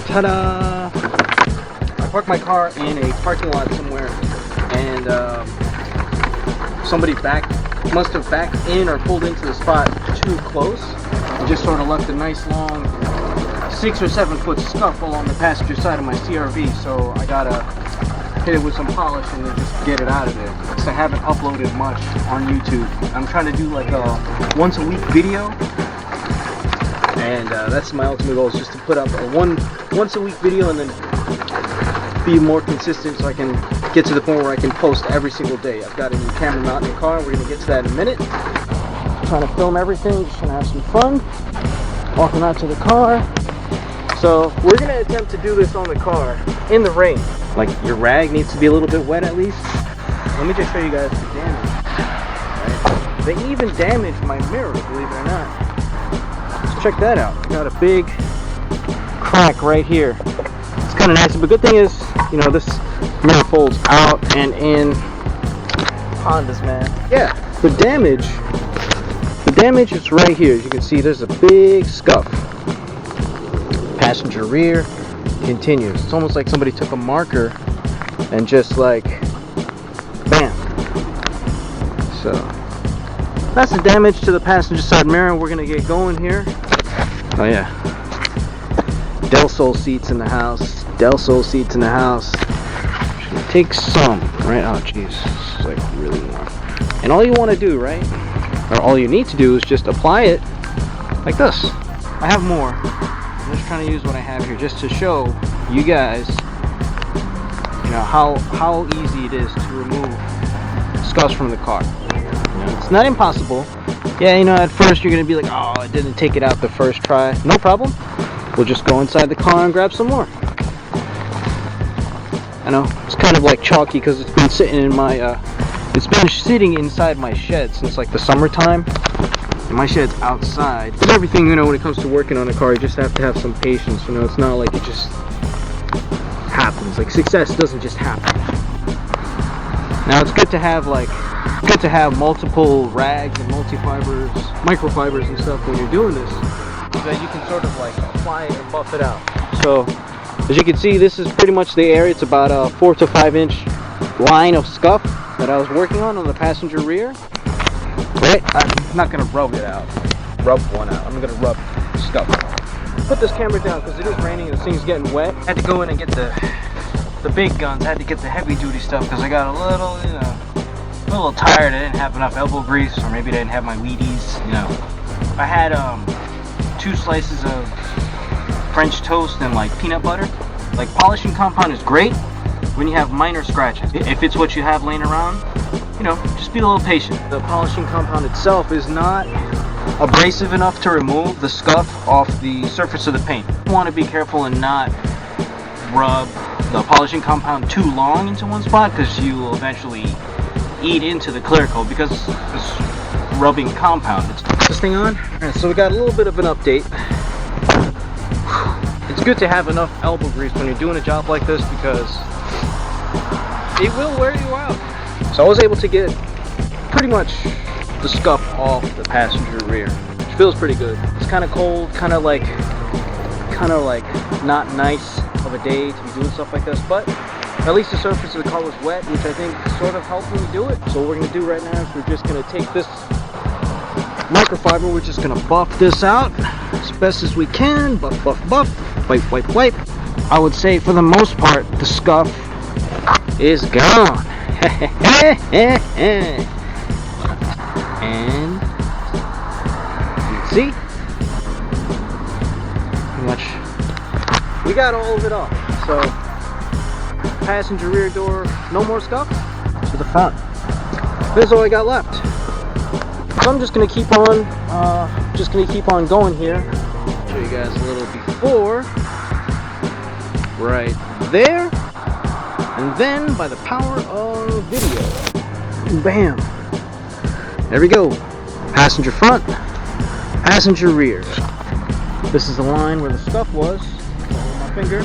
Ta-da! I parked my car in a parking lot somewhere, and somebody must have backed in or pulled into the spot too close. And just sort of left a nice long 6 or 7 foot scuff along the passenger side of my CRV. So I gotta hit it with some polish and then just get it out of there. Because I haven't uploaded much on YouTube. I'm trying to do like a once a week video. And that's my ultimate goal, is just to put up a once a week video and then be more consistent so I can get to the point where I can post every single day. I've got a new camera mount in the car. We're going to get to that in a minute. Trying to film everything, just trying to have some fun. Walking out to the car. So we're going to attempt to do this on the car in the rain. Like, your rag needs to be a little bit wet at least. Let me just show you guys the damage. Right? They even damaged my mirror, believe it or not. Check that out. Got a big crack right here. It's kind of nice, but good thing is, you know, this mirror folds out and in. Hondas, man. Yeah, the damage is right here. As you can see, there's a big scuff. Passenger rear continues. It's almost like somebody took a marker and just like, bam. So that's the damage to the passenger side mirror. We're gonna get going here. Oh yeah, Del Sol seats in the house. Del Sol seats in the house. Take some, right? Oh jeez, this is like really warm. And all you want to do, right, or all you need to do, is just apply it like this. I have more. I'm just trying to use what I have here just to show you guys, you know, how easy it is to remove scuffs from the car. You know, it's not impossible. Yeah, you know, at first you're going to be like, oh, I didn't take it out the first try. No problem. We'll just go inside the car and grab some more. I know, it's kind of like chalky because it's been sitting in my, it's been sitting inside my shed since like the summertime. And my shed's outside. With everything, you know, when it comes to working on a car, you just have to have some patience. You know, it's not like it just happens. Like, success doesn't just happen. Now, it's good to have multiple rags and multi-fibers, microfibers and stuff when you're doing this, so that you can sort of like apply it and buff it out. So as you can see, this is pretty much the area. It's about a 4 to 5 inch line of scuff that I was working on the passenger rear. Right? I'm not gonna rub it out. Rub one out. I'm gonna rub scuff. Put this camera down because it is raining and this thing's getting wet. I had to go in and get the big guns. I had to get the heavy duty stuff because I got a little, you know, a little tired. I didn't have enough elbow grease, or maybe I didn't have my Wheaties, you know. I had 2 slices of French toast and like peanut butter. Like, polishing compound is great when you have minor scratches. If it's what you have laying around, you know, just be a little patient. The polishing compound itself is not abrasive enough to remove the scuff off the surface of the paint. You want to be careful and not rub the polishing compound too long into one spot, because you will eventually eat into the clear coat because this rubbing compound. Put this thing on. Alright, so we got a little bit of an update. It's good to have enough elbow grease when you're doing a job like this because it will wear you out. So I was able to get pretty much the scuff off the passenger rear, which feels pretty good. It's kind of cold, kind of like not nice of a day to be doing stuff like this, but at least the surface of the car was wet, which I think sort of helped me do it. So what we're going to do right now is we're just going to take this microfiber, we're just going to buff this out as best as we can. Buff, buff, buff, wipe, wipe, wipe. I would say for the most part, the scuff is gone. And you can see, pretty much, we got all of it off. So passenger rear door, no more scuff. To the front, this is all I got left. So I'm just gonna keep on going here. Show you guys a little before, right there, and then by the power of video, bam, there we go. Passenger front, passenger rear. This is the line where the scuff was. Follow my finger.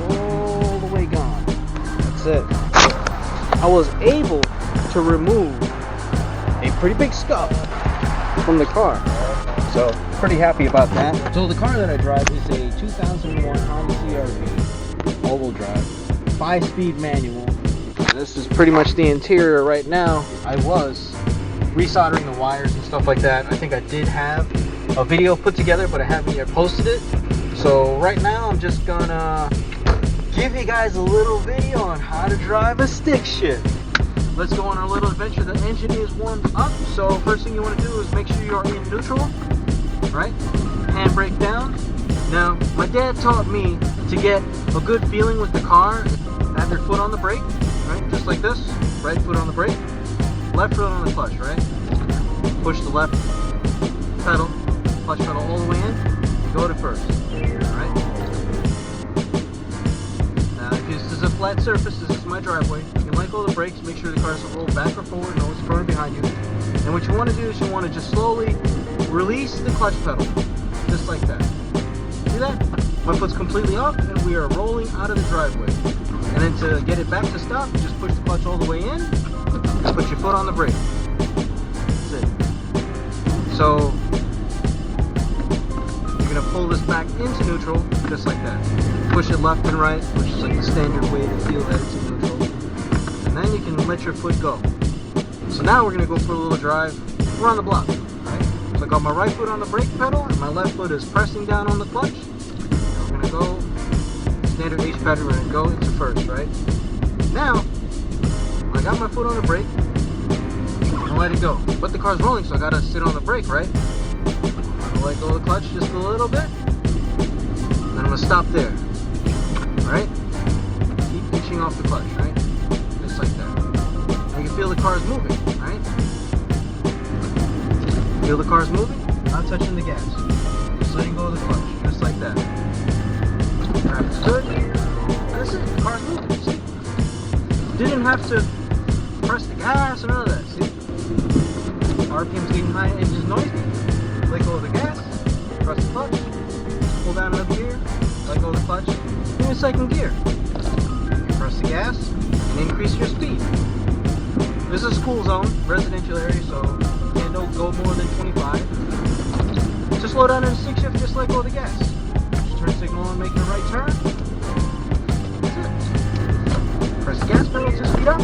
All the way gone. That's it. I was able to remove a pretty big scuff from the car. So pretty happy about that. So the car that I drive is a 2001 Honda CR-V, all-wheel drive, 5-speed manual. This is pretty much the interior right now. I was resoldering the wires and stuff like that. I think I did have a video put together, but I haven't yet posted it. So right now I'm just gonna give you guys a little video on how to drive a stick shift. Let's go on our little adventure. The engine is warmed up, so first thing you want to do is make sure you're in neutral, right? Handbrake down. Now, my dad taught me to get a good feeling with the car. Have your foot on the brake, right? Just like this. Right foot on the brake, left foot on the clutch, right? Push the left pedal, clutch pedal all the way in, go to first, alright? Now if this is a flat surface, this is my driveway, you can let go of the brakes, make sure the car doesn't roll back or forward, no one's front or behind you. And what you want to do is you want to just slowly release the clutch pedal, just like that. See that? My foot's completely off and we are rolling out of the driveway. And then to get it back to stop, you just push the clutch all the way in, and put your foot on the brake. That's it. So you're gonna pull this back into neutral, just like that. Push it left and right, which is like the standard way to feel that it's in neutral. And then you can let your foot go. So now we're gonna go for a little drive around the block. Right? So I got my right foot on the brake pedal, and my left foot is pressing down on the clutch. And we're gonna go standard H pattern. We're gonna go into first, right? Now I got my foot on the brake. I'm gonna let it go, but the car's rolling, so I gotta sit on the brake, right? I'm gonna let go of the clutch just a little bit. Then I'm gonna stop there, right? Keep inching off the clutch, right? Just like that. And you can feel the car's moving, right? Feel the car's moving? Not touching the gas. Just letting go of the clutch, just like that. That's good. That's it. The car's moving. See? Didn't have to press the gas or none of that. See? RPM's getting high, engine's noisy. Let go of the gas. Press the clutch. Pull down another gear. Let go of the clutch. In second gear. Press the gas and increase your speed. This is a school zone, residential area, so you can't go more than 25. To slow down in a stick shift, just let go of the gas. Turn signal on, making a right turn. That's it. Press the gas pedal to speed up.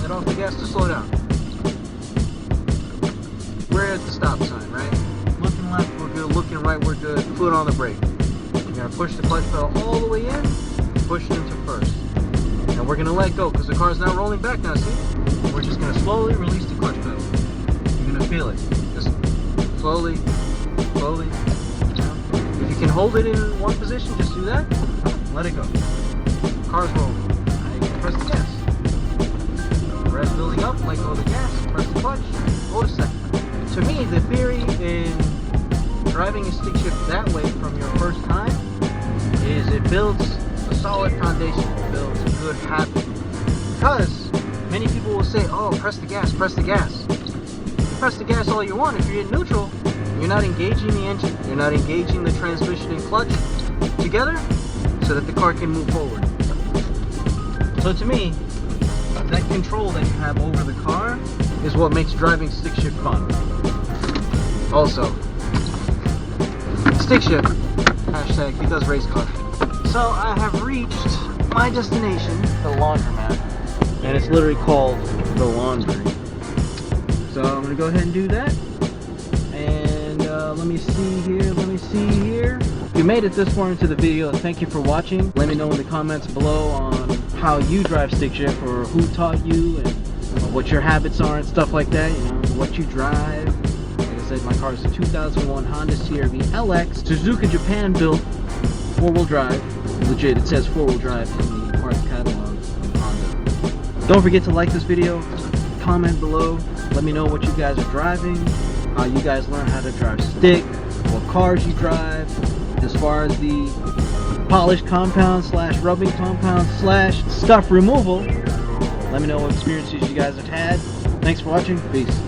Let off the gas to slow down. We're at the stop sign, right? Looking left, we're good. Looking right, we're good. Foot on the brake. You're gonna push the clutch pedal all the way in. Push it into first. And we're gonna let go because the car's now rolling back now. See? We're just gonna slowly release the clutch pedal. You're gonna feel it. Just slowly, slowly. If you can hold it in one position, just do that. Let it go. Car's rolling. Now you can press the gas. Rev's building up, let go of the gas, press the clutch, go to second. To me, the theory in driving a stick shift that way from your first time is it builds a solid foundation, it builds a good habit. Because many people will say, oh, press the gas, press the gas. You press the gas all you want. If you're in neutral, you're not engaging the engine, you're not engaging the transmission and clutch together so that the car can move forward. So to me, that control that you have over the car is what makes driving stick shift fun. Also, stick shift, hashtag because race car. So I have reached my destination, the laundromat, and it's literally called the laundry. So I'm gonna go ahead and do that. Let me see here. If you made it this far into the video, thank you for watching. Let me know in the comments below on how you drive stick shift, or who taught you, and what your habits are and stuff like that. You know, what you drive. Like I said, my car is a 2001 Honda CR-V LX, Suzuka Japan built, 4-wheel drive. Legit, it says 4-wheel drive in the parts catalog of Honda. Don't forget to like this video, comment below, let me know what you guys are driving, how you guys learn how to drive stick, what cars you drive, as far as the polish compound slash rubbing compound slash scuff removal. Let me know what experiences you guys have had. Thanks for watching. Peace.